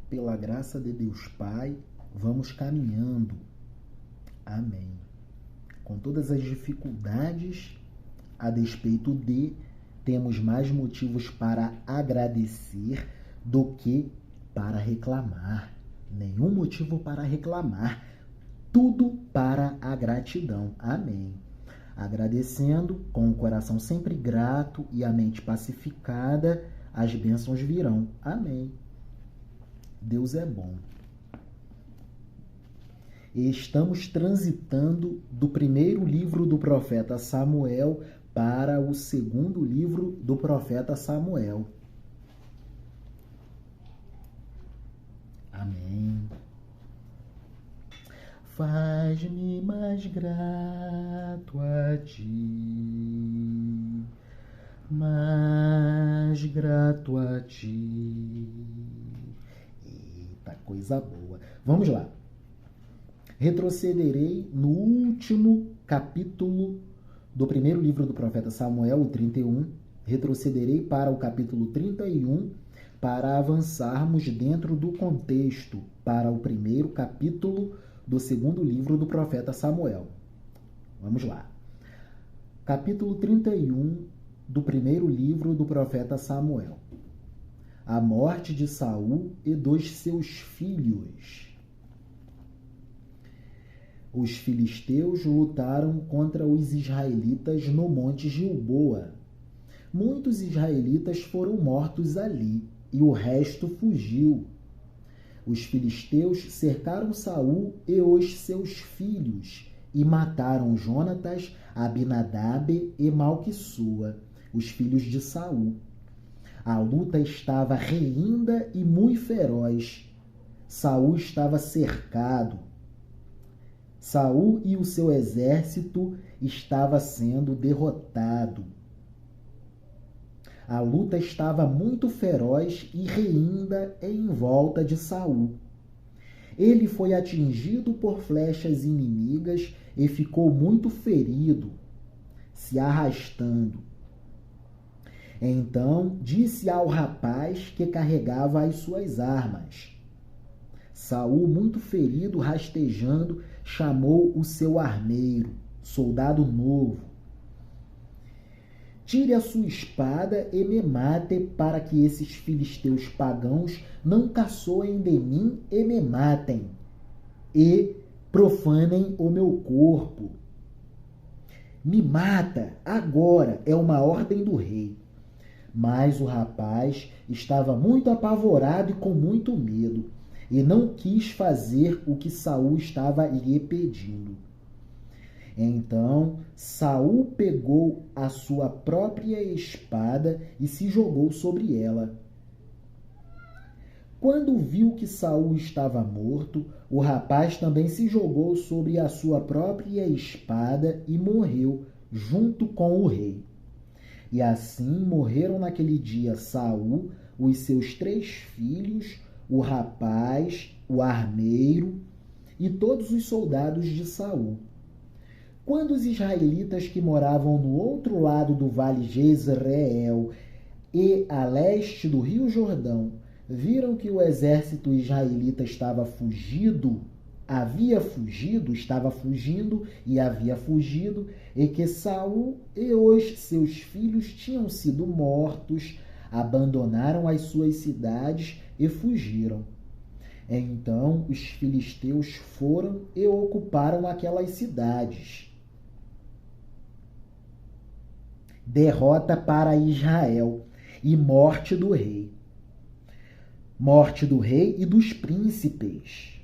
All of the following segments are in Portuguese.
pela graça de Deus Pai, vamos caminhando. Amém. Com todas as dificuldades, a despeito de, temos mais motivos para agradecer do que para reclamar. Nenhum motivo para reclamar. Tudo para a gratidão. Amém. Agradecendo, com o coração sempre grato e a mente pacificada, as bênçãos virão. Amém. Deus é bom. Estamos transitando do primeiro livro do profeta Samuel para o segundo livro do profeta Samuel. Amém. Faz-me mais grato a ti, mais grato a ti. Eita, coisa boa. Vamos lá. Retrocederei no último capítulo do primeiro livro do profeta Samuel, o 31. Retrocederei para o capítulo 31 para avançarmos dentro do contexto para o primeiro capítulo do segundo livro do profeta Samuel. Vamos lá. Capítulo 31 do primeiro livro do profeta Samuel. A morte de Saul e dos seus filhos. Os filisteus lutaram contra os israelitas no monte Gilboa. Muitos israelitas foram mortos ali, e o resto fugiu. Os filisteus cercaram Saul e os seus filhos, e mataram Jonatas, Abinadab e Malquissua, os filhos de Saul. A luta estava reinda e muito feroz. Saul estava cercado. Saul e o seu exército estava sendo derrotado. A luta estava muito feroz e reinda em volta de Saul. Ele foi atingido por flechas inimigas e ficou muito ferido, se arrastando. Então disse ao rapaz que carregava as suas armas. Saul, muito ferido, rastejando, chamou o seu armeiro, soldado novo. Tire a sua espada e me mate, para que esses filisteus pagãos não caçoem de mim e me matem, e profanem o meu corpo. Me mata, agora, é uma ordem do rei. Mas o rapaz estava muito apavorado e com muito medo, e não quis fazer o que Saul estava lhe pedindo. Então Saul pegou a sua própria espada e se jogou sobre ela. Quando viu que Saul estava morto, o rapaz também se jogou sobre a sua própria espada e morreu junto com o rei. E assim morreram naquele dia Saul, os seus 3 filhos, o rapaz, o armeiro e todos os soldados de Saul. Quando os israelitas que moravam no outro lado do vale Jezreel e a leste do rio Jordão viram que o exército israelita estava fugindo, e que Saul e os seus filhos tinham sido mortos, abandonaram as suas cidades e fugiram. Então os filisteus foram e ocuparam aquelas cidades. Derrota para Israel e morte do rei. Morte do rei e dos príncipes.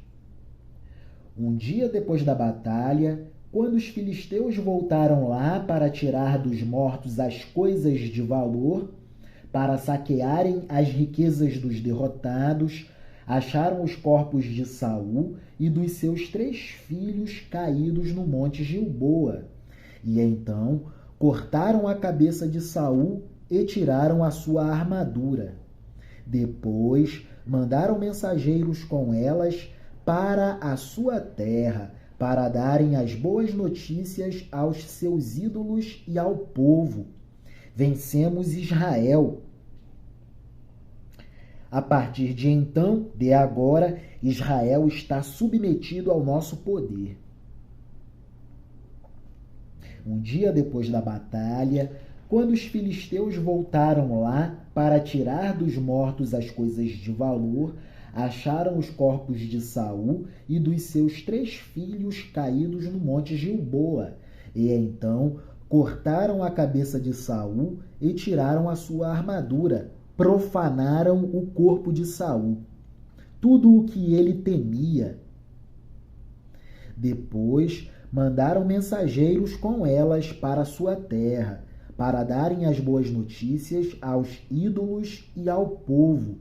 Um dia depois da batalha, quando os filisteus voltaram lá para tirar dos mortos as coisas de valor, para saquearem as riquezas dos derrotados, acharam os corpos de Saul e dos seus 3 filhos caídos no monte Gilboa. E então cortaram a cabeça de Saul e tiraram a sua armadura. Depois mandaram mensageiros com elas para a sua terra, para darem as boas notícias aos seus ídolos e ao povo. Vencemos Israel. A partir de então, de agora, Israel está submetido ao nosso poder. Um dia depois da batalha, quando os filisteus voltaram lá para tirar dos mortos as coisas de valor, acharam os corpos de Saul e dos seus 3 filhos caídos no monte Gilboa. E então cortaram a cabeça de Saul e tiraram a sua armadura, profanaram o corpo de Saul, tudo o que ele temia. Depois mandaram mensageiros com elas para sua terra, para darem as boas notícias aos ídolos e ao povo,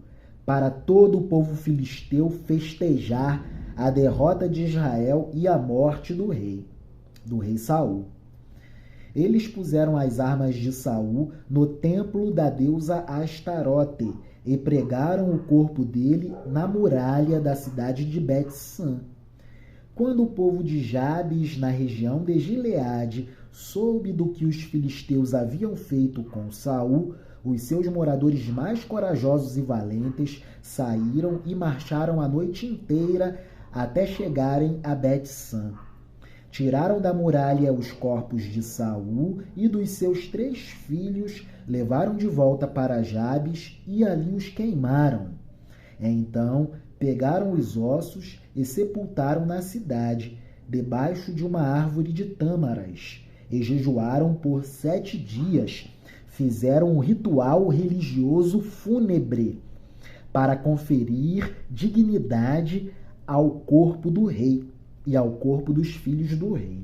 para todo o povo filisteu festejar a derrota de Israel e a morte do rei Saul. Eles puseram as armas de Saul no templo da deusa Astarote e pregaram o corpo dele na muralha da cidade de Bet-san. Quando o povo de Jabes, na região de Gileade, soube do que os filisteus haviam feito com Saul, os seus moradores mais corajosos e valentes saíram e marcharam a noite inteira até chegarem a Bet-san. Tiraram da muralha os corpos de Saul e dos seus 3 filhos, levaram de volta para Jabes e ali os queimaram. Então pegaram os ossos e sepultaram na cidade, debaixo de uma árvore de tâmaras, e jejuaram por 7 dias. Fizeram um ritual religioso fúnebre para conferir dignidade ao corpo do rei e ao corpo dos filhos do rei.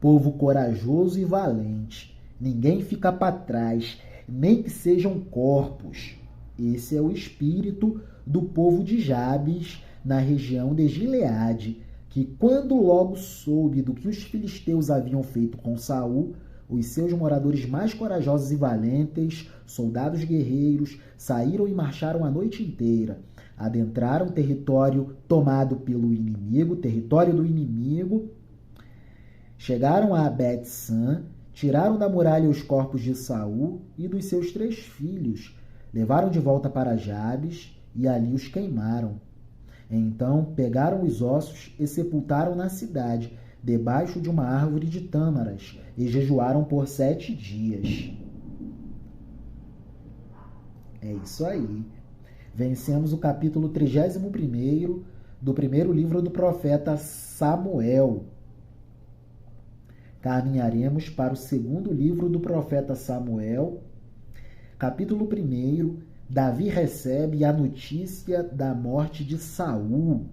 Povo corajoso e valente, ninguém fica para trás, nem que sejam corpos. Esse é o espírito do povo de Jabes, na região de Gileade, que quando logo soube do que os filisteus haviam feito com Saul, os seus moradores mais corajosos e valentes, soldados guerreiros, saíram e marcharam a noite inteira. Adentraram território tomado pelo inimigo, território do inimigo, chegaram a Bet-san, tiraram da muralha os corpos de Saul e dos seus 3 filhos, levaram de volta para Jabes e ali os queimaram. Então pegaram os ossos e sepultaram na cidade, debaixo de uma árvore de tâmaras, e jejuaram por 7 dias. É isso aí. Vencemos o capítulo 31º do primeiro livro do profeta Samuel. Caminharemos para o segundo livro do profeta Samuel. Capítulo 1, Davi recebe a notícia da morte de Saul.